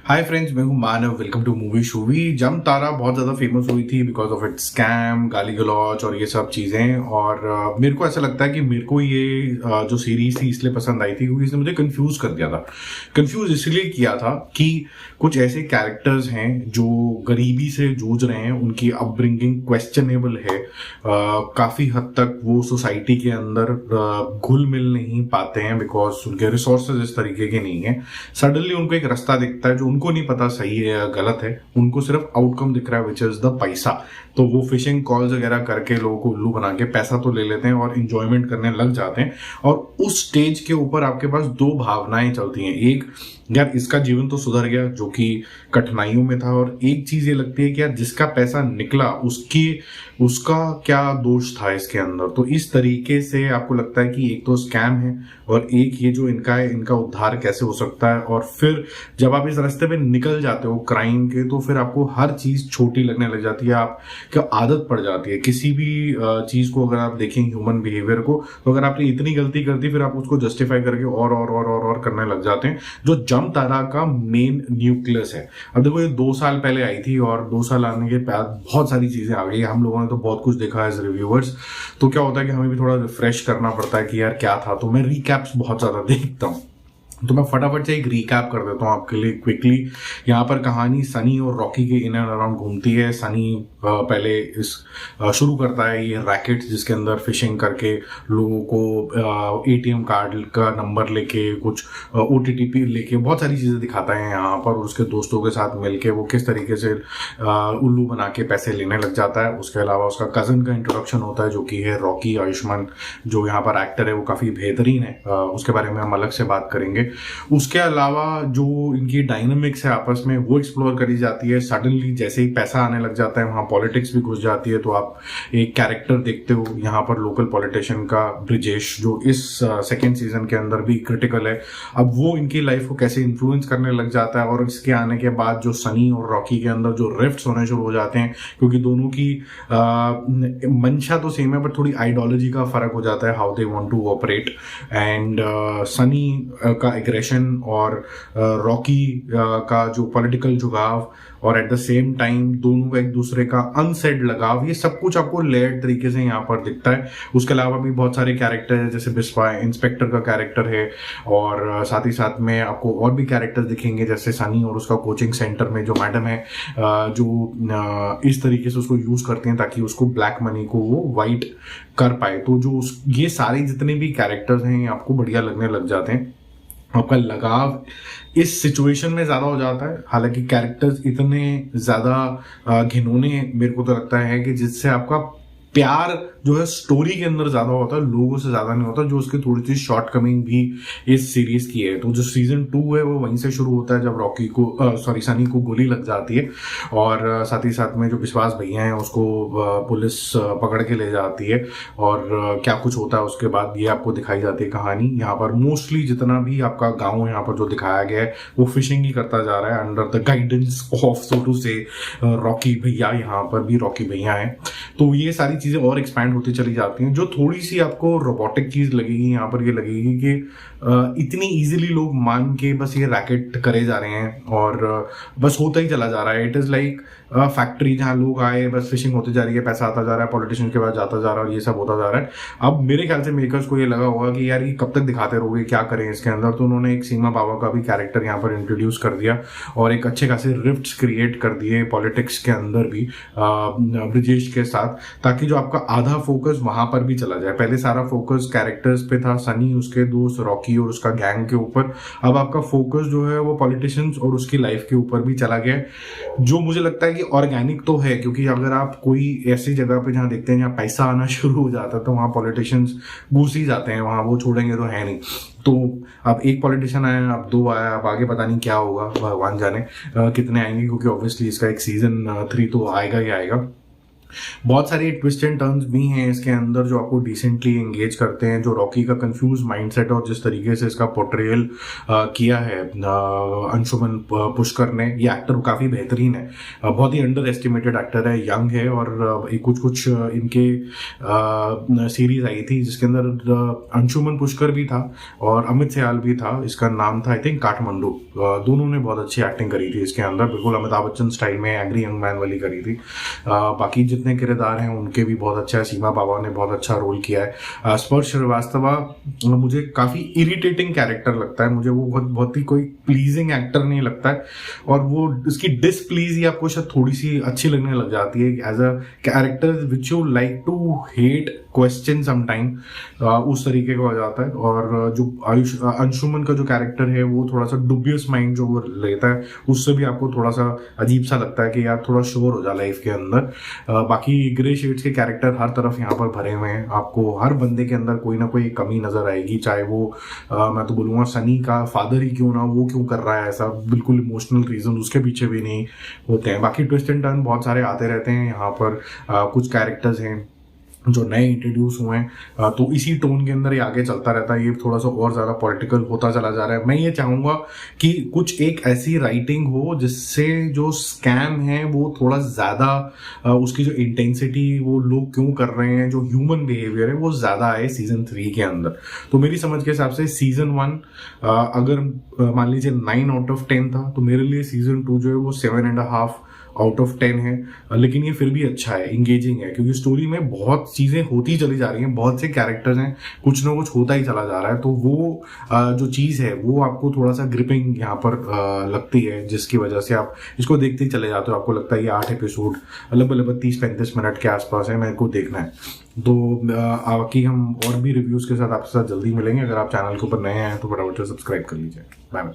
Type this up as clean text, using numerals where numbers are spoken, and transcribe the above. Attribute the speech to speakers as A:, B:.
A: हाय friends, मैं हूं Manav. Welcome to Movie Shovie. Jamtara बहुत ज्यादा फेमस हुई थी बिकॉज ऑफ इट्स स्कैम, गाली गलौज और ये सब चीजें। और मेरे को ऐसा लगता है कि मेरे को ये जो सीरीज थी इसलिए पसंद आई थी क्योंकि इसने मुझे कंफ्यूज कर दिया था। कंफ्यूज इसलिए किया था कि कुछ ऐसे कैरेक्टर्स हैं जो गरीबी से जूझ रहे हैं, उनकी अपब्रिंगिंग क्वेश्चनेबल है। काफी हद तक वो सोसाइटी के अंदर घुल मिल नहीं पाते हैं बिकॉज उनके रिसोर्सेज इस तरीके के नहीं है। सडनली उनको एक रास्ता दिखता है जो उनको नहीं पता सही है या गलत है, उनको सिर्फ आउटकम दिख रहा है विच इज द पैसा। तो वो फिशिंग कॉल्स वगैरह करके लोगों को उल्लू बना के पैसा तो ले लेते हैं और इंजॉयमेंट करने लग जाते हैं। और उस स्टेज के ऊपर आपके पास दो भावनाएं चलती हैं। एक, यार इसका जीवन तो सुधर गया जो कि कठिनाइयों में था, और एक चीज ये लगती है कि यार जिसका पैसा निकला उसका क्या दोष था इसके अंदर। तो इस तरीके से आपको लगता है कि एक तो स्कैम है और एक ये जो इनका है, इनका उद्धार कैसे हो सकता है। और फिर जब आप इस रास्ते पे निकल जाते हो क्राइम के, तो फिर आपको हर चीज छोटी लगने लग जाती है, आपको आदत पड़ जाती है किसी भी चीज को। अगर आप देखें ह्यूमन बिहेवियर को, तो अगर आपने इतनी गलती कर दी फिर आप उसको जस्टिफाई करके और करने लग जाते हैं, जो जम तारा का मेन न्यूक्लियस है। अब देखो, ये 2 साल पहले आई थी और 2 साल आने के बाद बहुत सारी चीजें आ गई। हम लोगों ने तो बहुत कुछ देखा है एज रिव्यूअर्स। तो क्या होता है कि हमें भी थोड़ा रिफ्रेश करना पड़ता है कि यार क्या था। तो मैं रिकैप्स बहुत ज्यादा देखता हूँ, तो मैं फटाफट से एक रिकैप कर देता हूँ आपके लिए क्विकली। यहाँ पर कहानी सनी और रॉकी के इन एंड अराउंड घूमती है। सनी पहले शुरू करता है ये रैकेट जिसके अंदर फिशिंग करके लोगों को एटीएम कार्ड का नंबर लेके, कुछ ओटीपी लेके, बहुत सारी चीजें दिखाता है यहाँ पर। और उसके दोस्तों के साथ मिलके वो किस तरीके से उल्लू बना के पैसे लेने लग जाता है। उसके अलावा उसका कजन का इंट्रोडक्शन होता है जो कि है रॉकी आयुष्मान, जो यहाँ पर एक्टर है वो काफी बेहतरीन है। उसके बारे में हम अलग से बात करेंगे। उसके अलावा जो इनकी डायनामिक्स है आपस में वो एक्सप्लोर करी जाती है। सडनली जैसे ही पैसा आने लग जाता है वहां पॉलिटिक्स भी घुस जाती है। तो आप एक कैरेक्टर देखते हो यहाँ पर लोकल पॉलिटिशियन का, ब्रिजेश, जो इस सेकेंड सीजन के अंदर भी क्रिटिकल है। अब वो इनकी लाइफ को कैसे इन्फ्लुएंस करने लग जाता है। और इसके आने के बाद जो सनी और रॉकी के अंदर जो रिफ्ट्स होने शुरू हो जाते हैं, क्योंकि दोनों की मंशा तो सेम है बट थोड़ी आइडियोलॉजी का फर्क हो जाता है, how they want to operate. And Sunny का एग्रेशन और रॉकी का जो पॉलिटिकल झुकाव, और एट द सेम टाइम दोनों का एक दूसरे का अनसेड लगाव, ये सब कुछ आपको लेयर्ड तरीके से यहाँ पर दिखता है। उसके अलावा भी बहुत सारे कैरेक्टर है, जैसे बिस्वा इंस्पेक्टर का कैरेक्टर है, और साथ ही साथ में आपको और भी कैरेक्टर्स दिखेंगे जैसे सनी और उसका कोचिंग सेंटर में जो मैडम है, जो इस तरीके से उसको यूज करते हैं ताकि उसको ब्लैक मनी को वो वाइट कर पाए। तो जो ये सारे जितने भी कैरेक्टर्स हैं आपको बढ़िया लगने लग जाते हैं। आपका लगाव इस सिचुएशन में ज्यादा हो जाता है। हालांकि कैरेक्टर्स इतने ज्यादा घिनौने मेरे को तो लगता है कि जिससे आपका प्यार जो है स्टोरी के अंदर ज्यादा होता है, लोगों से ज्यादा नहीं होता, जो उसकी थोड़ी सी शॉर्ट कमिंग भी इस सीरीज की है। तो जो सीजन 2 है वो वहीं से शुरू होता है जब रॉकी को सनी को गोली लग जाती है, और साथ ही साथ में जो विश्वास भैया हैं उसको पुलिस पकड़ के ले जाती है। और क्या कुछ होता है उसके बाद ये आपको दिखाई जाती है कहानी। यहाँ पर मोस्टली जितना भी आपका गाँव यहाँ पर जो दिखाया गया है वो फिशिंग ही करता जा रहा है under the guidance of, so to say, Rocky भैया। यहाँ पर भी रॉकी भैया है। तो ये सारी चीजें और एक्सपैंड होती चली जाती हैं। जो थोड़ी सी आपको रोबोटिक चीज लगेगी यहाँ पर, ये लगेगी कि इतनी इजीली लोग मान के बस ये रैकेट करे जा रहे हैं और बस होता ही चला जा रहा है। इट इज लाइक फैक्ट्री जहां लोग आए, बस फिशिंग होती जा रही है, पैसा आता जा रहा है, पॉलिटिशियन के बाद जाता जा रहा है और ये सब होता जा रहा है। अब मेरे ख्याल से मेकर्स को ये लगा होगा कि यार ये कब तक दिखाते रहोगे, क्या करें इसके अंदर। तो उन्होंने एक सीमा बाबा का भी कैरेक्टर यहाँ पर इंट्रोड्यूस कर दिया और एक अच्छे खासे रिफ्ट्स क्रिएट कर दिए पॉलिटिक्स के अंदर भी ब्रिजेश के साथ, ताकि जो आपका आधा फोकस वहां पर भी चला जाए। पहले सारा फोकस कैरेक्टर्स पे था, सनी, उसके दोस्त रॉकी और उसका गैंग के ऊपर। अब आपका फोकस जो है वो पॉलिटिशियंस और उसकी लाइफ के ऊपर भी चला गया, जो मुझे लगता है कि ऑर्गेनिक तो है। क्योंकि अगर आप कोई ऐसी जगह पे जहां देखते हैं जहां पैसा आना शुरू हो जाता है तो वहां पॉलिटिशियंस घुस ही जाते हैं, वहां वो छोड़ेंगे तो है नहीं। तो अब एक पॉलिटिशियन आया, अब 2 आया, अब आगे पता नहीं क्या होगा, भगवान जाने कितने आएंगे, क्योंकि ऑब्वियसली इसका एक सीजन 3 तो आएगा ही आएगा। बहुत सारे ट्विस्ट एंड टर्न्स भी हैं इसके अंदर जो आपको डिसेंटली एंगेज करते हैं। जो रॉकी का कंफ्यूज माइंडसेट और जिस तरीके से इसका पोर्ट्रेयल किया है अंशुमन पुष्कर ने, ये एक्टर काफ़ी बेहतरीन है। बहुत ही अंडर एस्टिमेटेड एक्टर है, यंग है, और कुछ इनके सीरीज आई थी जिसके अंदर अंशुमन पुष्कर भी था और अमित सियाल भी था। इसका नाम था आई थिंक काठमांडू। दोनों ने बहुत अच्छी एक्टिंग करी थी इसके अंदर, बिल्कुल अमिताभ बच्चन स्टाइल में एंग्री यंग मैन वाली करी थी। बाकी जितने किरदार हैं उनके भी बहुत अच्छा है। सीमा बाबा ने बहुत अच्छा रोल किया है। स्पर्श श्रीवास्तव मुझे काफी इरिटेटिंग कैरेक्टर लगता है, मुझे वो बहुत ही कोई प्लीजिंग एक्टर नहीं लगता है, और वो उसकी डिसप्लीज ही आपको शायद थोड़ी सी अच्छी लगने लग जाती है as a character which you like to hate question sometime, उस तरीके का हो जाता है। और जो अंशुमन का जो कैरेक्टर है वो थोड़ा सा डुबियस माइंड जो वो लेता है, उससे भी आपको थोड़ा सा अजीब सा लगता है कि यार थोड़ा श्योर हो जा लाइफ के अंदर। बाकी ग्रे शेड्स के कैरेक्टर हर तरफ यहाँ पर भरे हुए हैं। आपको हर बंदे के अंदर कोई ना कोई कमी नजर आएगी, चाहे वो मैं तो बोलूँगा सनी का फादर ही क्यों ना, वो क्यों कर रहा है ऐसा, बिल्कुल इमोशनल रीजन उसके पीछे भी नहीं होते हैं। बाकी ट्विस्ट एंड टर्न बहुत सारे आते रहते हैं यहाँ पर। कुछ कैरेक्टर्स हैं जो नए इंट्रोड्यूस हुए हैं, तो इसी टोन के अंदर ये आगे चलता रहता है। ये थोड़ा सा और ज़्यादा पॉलिटिकल होता चला जा रहा है। मैं ये चाहूँगा कि कुछ एक ऐसी राइटिंग हो जिससे जो स्कैम है वो थोड़ा ज़्यादा उसकी जो इंटेंसिटी, वो लोग क्यों कर रहे हैं, जो ह्यूमन बिहेवियर है वो ज़्यादा आए सीजन 3 के अंदर। तो मेरी समझ के हिसाब से सीजन 1 अगर मान लीजिए 9 आउट ऑफ 10 था, तो मेरे लिए सीजन 2 जो है वो 7.5 आउट ऑफ 10 है। लेकिन ये फिर भी अच्छा है, इंगेजिंग है, क्योंकि स्टोरी में बहुत चीजें होती चली जा रही हैं, बहुत से कैरेक्टर्स हैं, कुछ ना कुछ होता ही चला जा रहा है। तो वो जो चीज है वो आपको थोड़ा सा ग्रिपिंग यहाँ पर लगती है, जिसकी वजह से आप इसको देखते ही चले जाते हो। आपको लगता है ये 8 एपिसोड लगभग 30-35 मिनट के आसपास है, मेरे को देखना है। तो बाकी हम और भी रिव्यूज के साथ आपके साथ जल्दी मिलेंगे। अगर आप चैनल के ऊपर नए हैं तो फटाफट से सब्सक्राइब कर लीजिए। Bye bye.